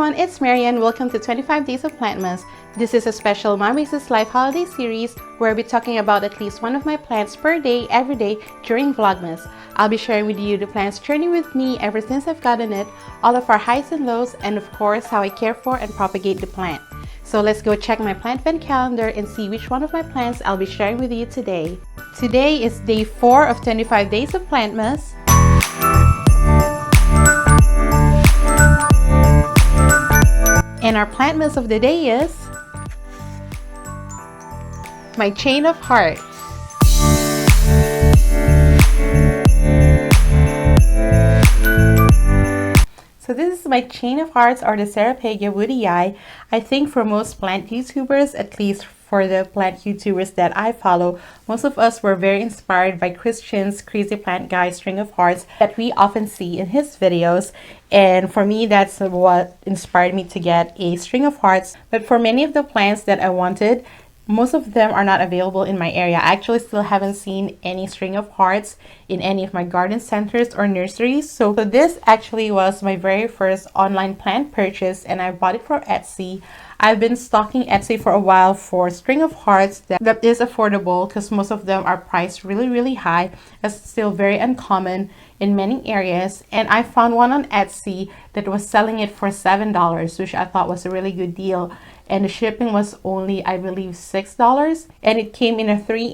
everyone, it's Marian. Welcome to 25 Days of Plantmas. This is a special Mom Raises Life holiday series where I'll be talking about at least one of my plants per day, every day during Vlogmas. I'll be sharing with you the plant's journey with me ever since I've gotten it, all of our highs and lows, and of course how I care for and propagate the plant. So let's go check my plant vent calendar and see which one of my plants I'll be sharing with you today. Today is day 4 of 25 Days of Plantmas. And our plantmas of the day is my chain of hearts. So this is my chain of hearts, or the Serapegia woodii. I think for most plant YouTubers, at least for the plant YouTubers that I follow, most of us were very inspired by Christian's crazy plant guy string of hearts that we often see in his videos. And for me, that's what inspired me to get a string of hearts. But for many of the plants that I wanted, most of them are not available in my area. I actually still haven't seen any string of hearts in any of my garden centers or nurseries. So this actually was my very first online plant purchase, and I bought it from Etsy. I've been stalking Etsy for a while for string of hearts that is affordable, because most of them are priced really high. It's still very uncommon in many areas, and I found one on Etsy that was selling it for $7, which I thought was a really good deal. And the shipping was only, I believe, $6, and it came in a 3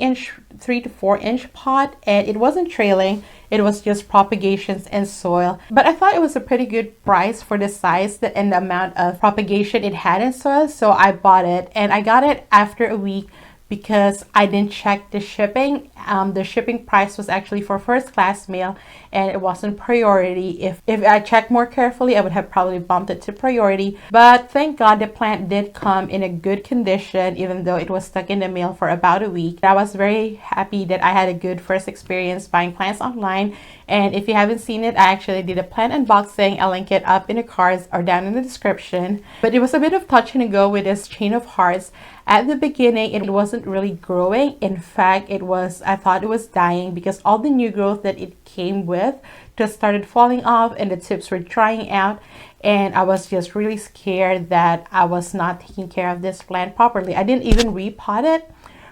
to 4 inch pot, and it wasn't trailing. It was just propagations and soil, but I thought it was a pretty good price for the size and the amount of propagation it had in soil. So I bought it, and I got it after a week because I didn't check the shipping. The shipping price was actually for first class mail, and it wasn't priority. If I checked more carefully, I would have probably bumped it to priority. But thank God the plant did come in a good condition, even though it was stuck in the mail for about a week. I was very happy that I had a good first experience buying plants online. And if you haven't seen it, I actually did a plant unboxing. I'll link it up in the cards or down in the description. But it was a bit of touch and go with this chain of hearts. At the beginning, it wasn't really growing. In fact, I thought it was dying because all the new growth that it came with just started falling off and the tips were drying out. And I was just really scared that I was not taking care of this plant properly. I didn't even repot it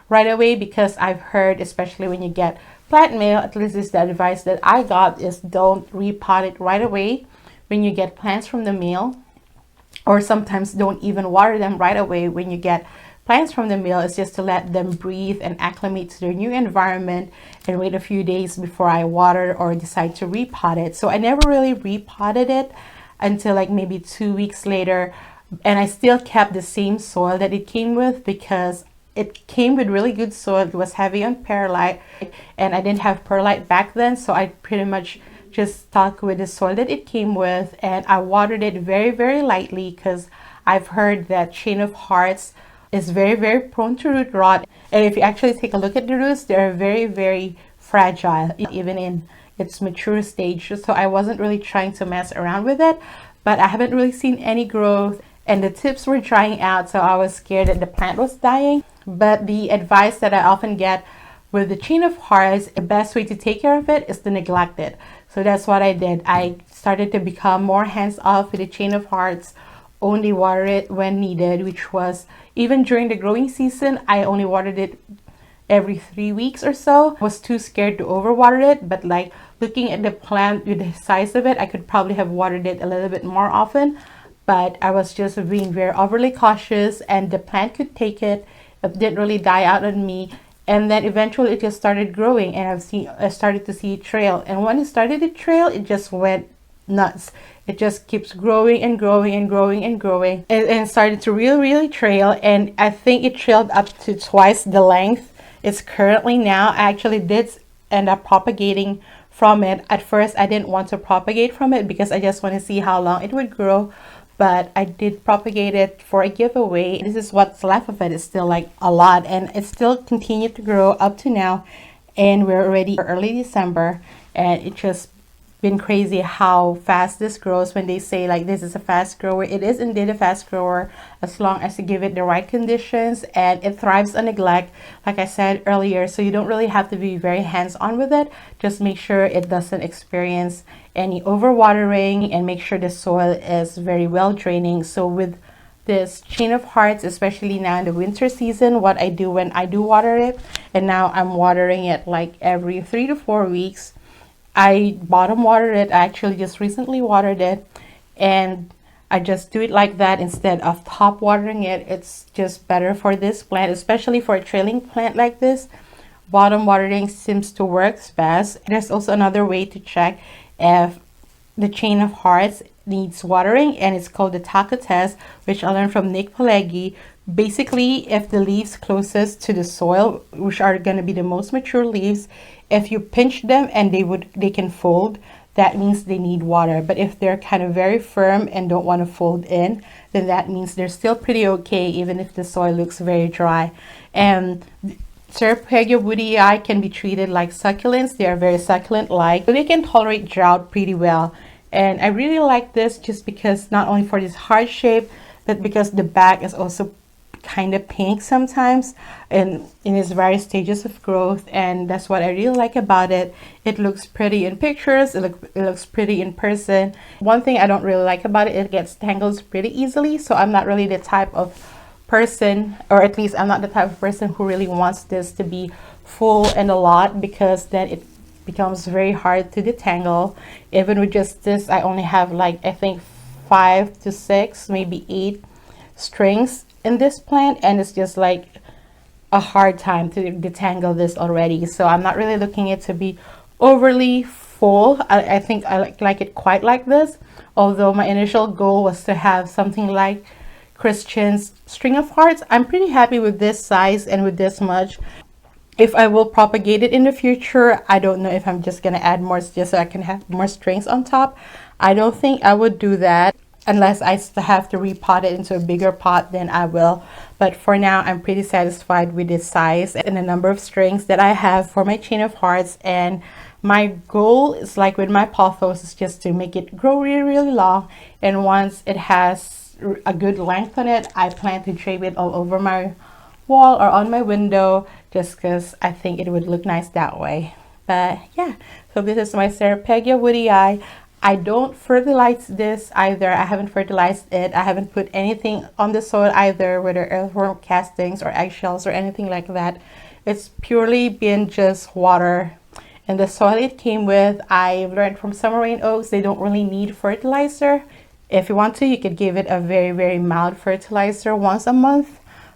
right away because I've heard, especially when you get plant mail, at least is the advice that I got, is don't repot it right away when you get plants from the mail, or sometimes don't even water them right away when you get plants from the mail. It's just to let them breathe and acclimate to their new environment and wait a few days before I water or decide to repot it. So I never really repotted it until like maybe 2 weeks later, and I still kept the same soil that it came with because it came with really good soil. It was heavy on perlite, and I didn't have perlite back then, so I pretty much just stuck with the soil that it came with, and I watered it very lightly because I've heard that chain of hearts is very prone to root rot. And if you actually take a look at the roots, they're very fragile, even in its mature stage. So I wasn't really trying to mess around with it, but I haven't really seen any growth, and the tips were drying out, so I was scared that the plant was dying. But the advice that I often get with the chain of hearts, the best way to take care of it is to neglect it. So that's what I did. I started to become more hands-off with the chain of hearts, only water it when needed, which was even during the growing season. I only watered it every 3 weeks or so. I was too scared to overwater it, but like looking at the plant with the size of it, I could probably have watered it a little bit more often, but I was just being very overly cautious, and the plant could take it. It didn't really die out on me, and then eventually it just started growing, and I started to see it trail. And when it started to trail, it just went nuts. It just keeps growing and growing and started to really trail, and I think it trailed up to twice the length it's currently now. I actually did end up propagating from it. At first I didn't want to propagate from it because I just want to see how long it would grow, but I did propagate it for a giveaway. This is what's left of it. It's still like a lot, and it still continued to grow up to now, and we're already early December, and it just been crazy how fast this grows. When they say like this is a fast grower, it is indeed a fast grower as long as you give it the right conditions, and it thrives on neglect, like I said earlier. So you don't really have to be very hands-on with it. Just make sure it doesn't experience any overwatering, and make sure the soil is very well draining. So with this chain of hearts, especially now in the winter season, what I do when I do water it, and now I'm watering it like every 3 to 4 weeks. I bottom watered it. I actually just recently watered it, and I just do it like that instead of top watering it. It's just better for this plant, especially for a trailing plant like this. Bottom watering seems to work best. There's also another way to check if the chain of hearts needs watering, and it's called the taco test, which I learned from Nick Pileggi. Basically, if the leaves closest to the soil, which are going to be the most mature leaves, if you pinch them and they can fold, that means they need water. But if they're kind of very firm and don't want to fold in, then that means they're still pretty okay, even if the soil looks very dry. And Serrapegia woodii can be treated like succulents. They are very succulent-like, so they can tolerate drought pretty well. And I really like this just because not only for this heart shape, but because the back is also kind of pink sometimes, and in its various stages of growth, and that's what I really like about it. It looks pretty in pictures, it looks pretty in person. One thing I don't really like about it, it gets tangled pretty easily. So I'm not really the type of person, or at least I'm not the type of person who really wants this to be full and a lot, because then it becomes very hard to detangle. Even with just this, I only have like I think 5 to 6, maybe 8 strings in this plant, and it's just like a hard time to detangle this already. So I'm not really looking it to be overly full. I think I like it quite like this, although my initial goal was to have something like Christian's string of hearts. I'm pretty happy with this size and with this much. If I will propagate it in the future, I don't know if I'm just gonna add more just so I can have more strings on top. I don't think I would do that. Unless I have to repot it into a bigger pot, then I will. But for now, I'm pretty satisfied with this size and the number of strings that I have for my chain of hearts. And my goal is, like with my pothos, is just to make it grow really, really long. And once it has a good length on it, I plan to drape it all over my wall or on my window, just because I think it would look nice that way. But yeah, so this is my Serrapegia woodii. I don't fertilize this either. I haven't fertilized it. I haven't put anything on the soil either, whether earthworm castings or eggshells or anything like that. It's purely been just water. And the soil it came with, I've learned from summer rain oaks, they don't really need fertilizer. If you want to, you could give it a very, very mild fertilizer once a month.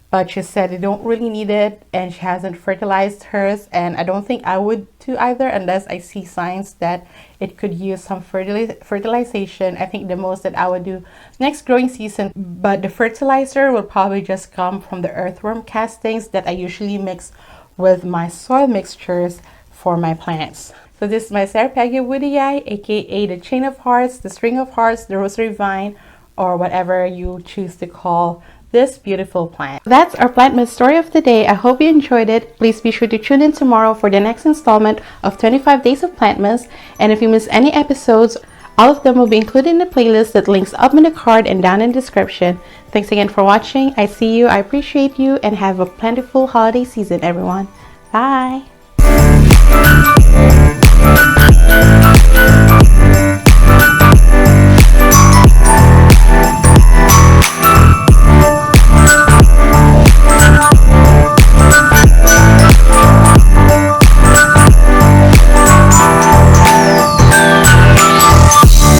But she said they don't really need it, and she hasn't fertilized hers, and I don't think I would too either, unless I see signs that it could use some fertilization. I think the most that I would do next growing season, but the fertilizer will probably just come from the earthworm castings that I usually mix with my soil mixtures for my plants. So this is my Serrapegia woodii, aka the chain of hearts, the string of hearts, the rosary vine, or whatever you choose to call this beautiful plant. That's our Plantmas story of the day. I hope you enjoyed it. Please be sure to tune in tomorrow for the next installment of 25 Days of Plantmas. And if you miss any episodes, all of them will be included in the playlist that links up in the card and down in the description. Thanks again for watching. I see you, I appreciate you, and have a plentiful holiday season, everyone. Bye!